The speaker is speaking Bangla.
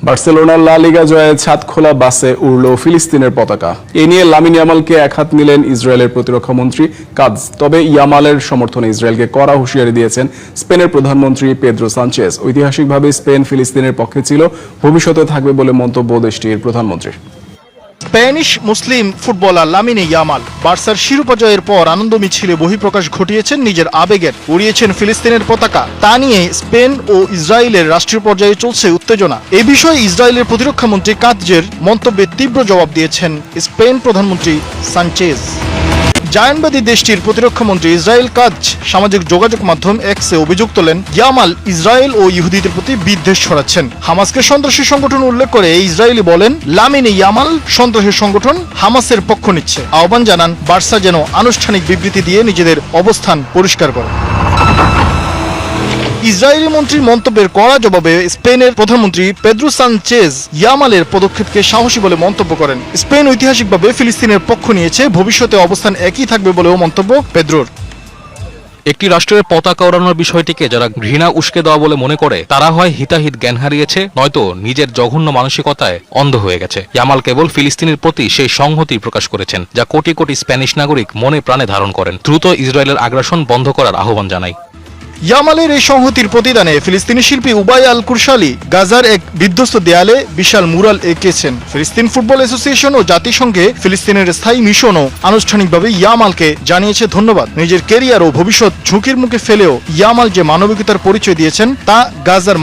বার্সেলোনার লা লিগা জয়ে ছাদ খোলা বাসে উড়ল ফিলিস্তিনের পতাকা। এ নিয়ে লামিন ইয়ামালকে একহাত নিলেন ইসরায়েলের প্রতিরক্ষা মন্ত্রী কাজ। তবে ইয়ামালের সমর্থনে ইসরায়েলকে কড়া হুঁশিয়ারি দিয়েছেন স্পেনের প্রধানমন্ত্রী পেদ্রো সানচেজ। ঐতিহাসিকভাবে স্পেন ফিলিস্তিনের পক্ষে ছিল, ভবিষ্যতে থাকবে বলে মন্তব্য দেশটির প্রধানমন্ত্রীর। স্প্যানিশ মুসলিম ফুটবলার লামিনে ইয়ামাল বার্সার শিরোপা জয়ের পর আনন্দ মিছিলে বহিঃপ্রকাশ ঘটিয়েছেন নিজের আবেগের, উড়িয়েছেন ফিলিস্তিনের পতাকা। তা নিয়ে স্পেন ও ইসরায়েলের রাষ্ট্রীয় পর্যায়ে চলছে উত্তেজনা। এ বিষয়ে ইসরায়েলের প্রতিরক্ষামন্ত্রী কাতজের মন্তব্যে তীব্র জবাব দিয়েছেন স্পেন প্রধানমন্ত্রী সানচেজ। জায়নবাদী দেশটির প্রতিরক্ষামন্ত্রী ইসরায়েল কাজ সামাজিক যোগাযোগ মাধ্যম এক্সে অভিযোগ তোলেন ইয়ামাল ইসরায়েল ও ইহুদিদের প্রতি বিদ্বেষ ছড়াচ্ছেন। হামাসকে সন্ত্রাসী সংগঠন উল্লেখ করে ইসরায়েলি বলেন, লামিনে ইয়ামাল সন্ত্রাসী সংগঠন হামাসের পক্ষ নিচ্ছে। আহ্বান জানান বার্সা যেন আনুষ্ঠানিক বিবৃতি দিয়ে নিজেদের অবস্থান পরিষ্কার করে। ইসরায়েলি মন্ত্রীর মন্তব্যের কড়া জবাবে স্পেনের প্রধানমন্ত্রী পেদ্রো সানচেজ ইয়ামালের পদক্ষেপকে সাহসী বলে মন্তব্য করেন। স্পেন ঐতিহাসিকভাবে ফিলিস্তিনের পক্ষ নিয়েছে, ভবিষ্যতে অবস্থান একই থাকবে বলেও মন্তব্য পেদ্রোর। একটি রাষ্ট্রের পতাকা ওড়ানোর বিষয়টিকে যারা ঘৃণা উস্কে দেওয়া বলে মনে করে তারা হয় হিতাহিত জ্ঞান হারিয়েছে, নয়তো নিজের জঘন্য মানসিকতায় অন্ধ হয়ে গেছে। ইয়ামাল কেবল ফিলিস্তিনের প্রতি সেই সংহতি প্রকাশ করেছেন যা কোটি কোটি স্প্যানিশ নাগরিক মনে প্রাণে ধারণ করেন। দ্রুত ইসরায়েলের আগ্রাসন বন্ধ করার আহ্বান জানাই। ইয়ামালের এই সংহতির প্রতিদানে ফিলিস্তিনি শিল্পী উবাই আল কুরশালি গাজার এক বিধ্বস্ত দেয়ালে বিশাল মুরাল এঁকেছেন। ফিলিস্তিন ফুটবল অ্যাসোসিয়েশন ও জাতিসংঘে ফিলিস্তিনের স্থায়ী মিশনও আনুষ্ঠানিকভাবে ইয়ামালকে জানিয়েছে ধন্যবাদ। নিজের কেরিয়ার ও ভবিষ্যৎ ঝুঁকির মুখে ফেলেও ইয়ামাল যে মানবিকতার পরিচয় দিয়েছেন তা গাজার